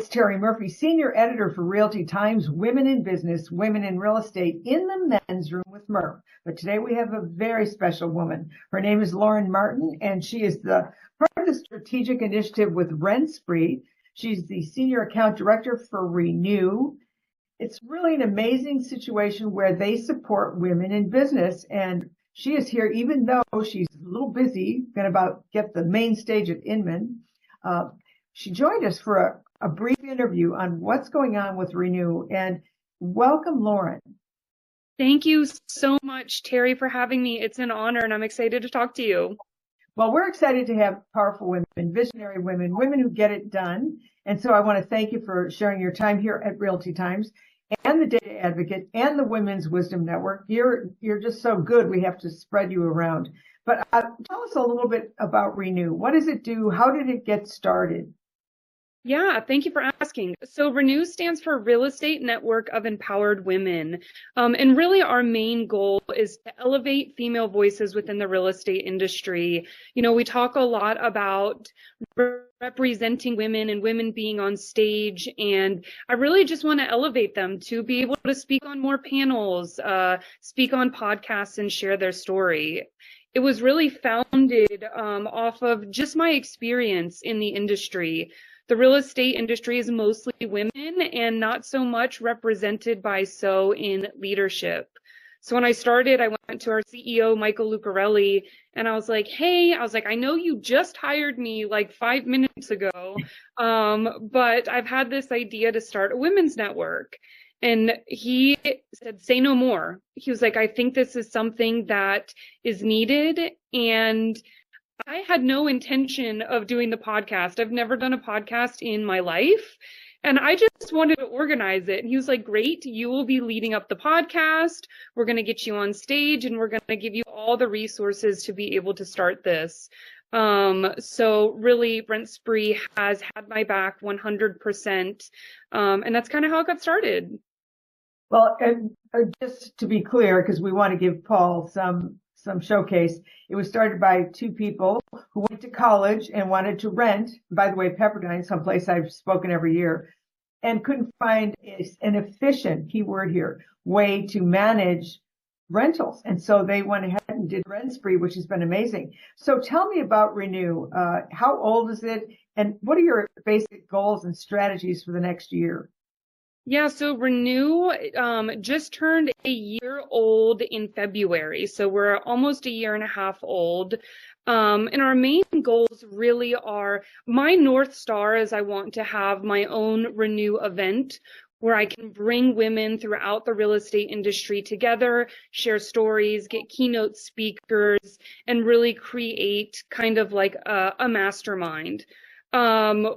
it's Terri Murphy, Senior Editor for Realty Times, Women in Business, Women in Real Estate in the Men's Room with Murph. But today we have a very special woman. Her name is Lauren Martin, and she is the part of the strategic initiative with RentSpree. She's the Senior Account Director for Renew. It's really an amazing situation where they support women in business, and she is here even though she's a little busy, going to about get the main stage at Inman. She joined us for a brief interview on what's going on with Renew, and welcome, Lauren. Thank you so much, Terri, for having me. It's an honor, and I'm excited to talk to you. Well, we're excited to have powerful women, visionary women, women who get it done. And so I want to thank you for sharing your time here at Realty Times and the Data Advocate and the Women's Wisdom Network. You're just so good. We have to spread you around. But tell us a little bit about Renew. What does it do? How did it get started? Yeah, thank you for asking. So Renew stands for Real Estate Network of Empowered Women. And really our main goal is to elevate female voices within the real estate industry. You know, we talk a lot about representing women and women being on stage, and I really just want to elevate them to be able to speak on more panels, speak on podcasts, and share their story. It was really founded off of just my experience in the industry. The real estate industry is mostly women and not so much represented by so in leadership. So when I started, I went to our CEO, Michael Lucarelli, and I was like, hey, I know you just hired me like 5 minutes ago, but I've had this idea to start a women's network. And he said, say no more. He was like, I think this is something that is needed. And I had no intention of doing the podcast. I've never done a podcast in my life, and I just wanted to organize it. And he was like, great, you will be leading up the podcast. We're going to get you on stage, and we're going to give you all the resources to be able to start this. So really, RentSpree has had my back 100%. And that's kind of how it got started. Well, and just to be clear, because we want to give Paul some showcase. It was started by two people who went to college and wanted to rent, by the way, Pepperdine, someplace I've spoken every year, and couldn't find an efficient, keyword here, way to manage rentals. And so they went ahead and did RentSpree, which has been amazing. So tell me about Renew. How old is it? And what are your basic goals and strategies for the next year? Yeah, so Renew just turned a year old in February. So we're almost a year and a half old. And our main goals really are, my North Star is I want to have my own Renew event where I can bring women throughout the real estate industry together, share stories, get keynote speakers, and really create kind of like a mastermind.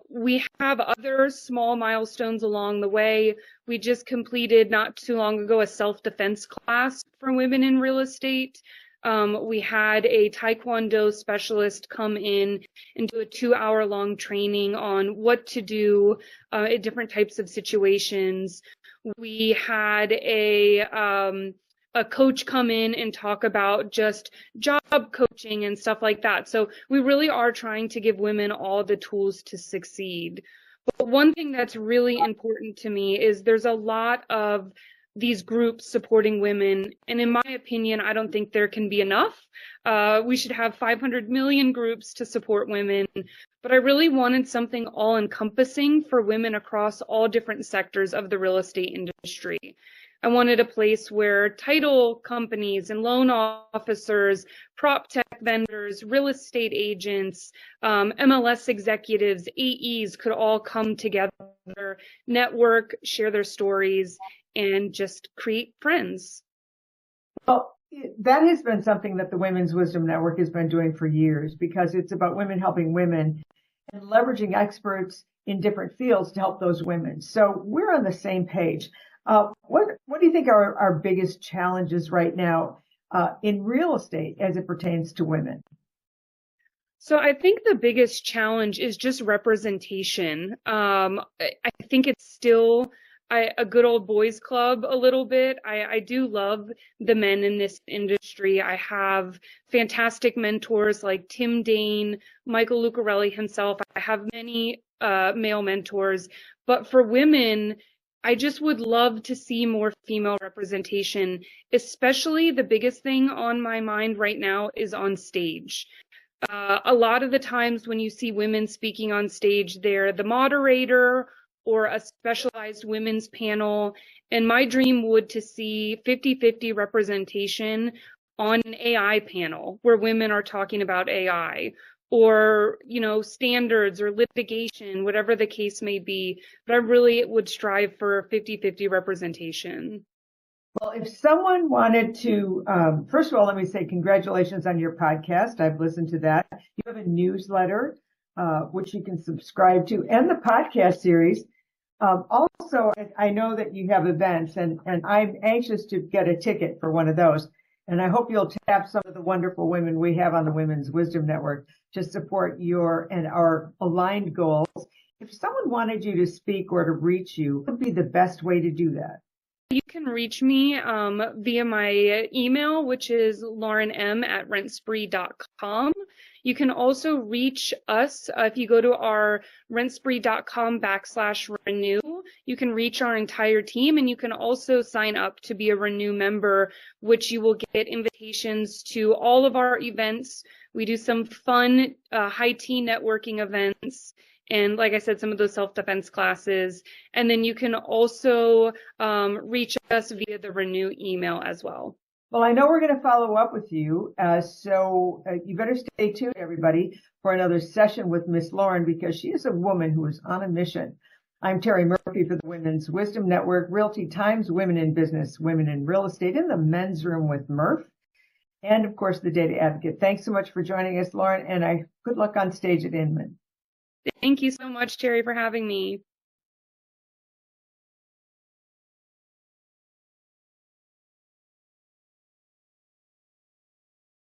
We have other small milestones along the way. We just completed not too long ago a self-defense class for women in real estate. We had a Taekwondo specialist come in and do a 2-hour-long training on what to do in different types of situations. We had a coach come in and talk about just job coaching and stuff like that. So we really are trying to give women all the tools to succeed. But one thing that's really important to me is there's a lot of these groups supporting women. And in my opinion, I don't think there can be enough. We should have 500 million groups to support women. But I really wanted something all encompassing for women across all different sectors of the real estate industry. I wanted a place where title companies and loan officers, prop tech vendors, real estate agents, MLS executives, AEs could all come together, network, share their stories, and just create friends. Well, that has been something that the Women's Wisdom Network has been doing for years, because it's about women helping women and leveraging experts in different fields to help those women. So we're on the same page. What do you think are our biggest challenges right now in real estate as it pertains to women? So I think the biggest challenge is just representation. I think it's still a good old boys club a little bit. I do love the men in this industry. I have fantastic mentors like Tim Dane, Michael Lucarelli himself. I have many male mentors, But for women, I just would love to see more female representation, especially the biggest thing on my mind right now is on stage. A lot of the times when you see women speaking on stage, they're the moderator or a specialized women's panel. And my dream would to see 50-50 representation on an AI panel where women are talking about AI or, standards or litigation, whatever the case may be. But I really would strive for 50-50 representation. Well, if someone wanted to, first of all, let me say congratulations on your podcast. I've listened to that. You have a newsletter, which you can subscribe to, and the podcast series. Also, I know that you have events, and I'm anxious to get a ticket for one of those. And I hope you'll tap some of the wonderful women we have on the Women's Wisdom Network to support your and our aligned goals. If someone wanted you to speak or to reach you, what would be the best way to do that? You can reach me via my email, which is laurenm@rentspree.com. You can also reach us if you go to our rentspree.com/renew. You can reach our entire team, and you can also sign up to be a Renew member, which you will get invitations to all of our events. We do some fun high tea networking events. And like I said, some of those self-defense classes. And then you can also reach us via the Renew email as well. Well, I know we're going to follow up with you. So you better stay tuned, everybody, for another session with Miss Lauren, because she is a woman who is on a mission. I'm Terri Murphy for the Women's Wisdom Network, Realty Times, Women in Business, Women in Real Estate, in the Men's Room with Murph. And, of course, the Data Advocate. Thanks so much for joining us, Lauren, and good luck on stage at Inman. Thank you so much, Terri, for having me.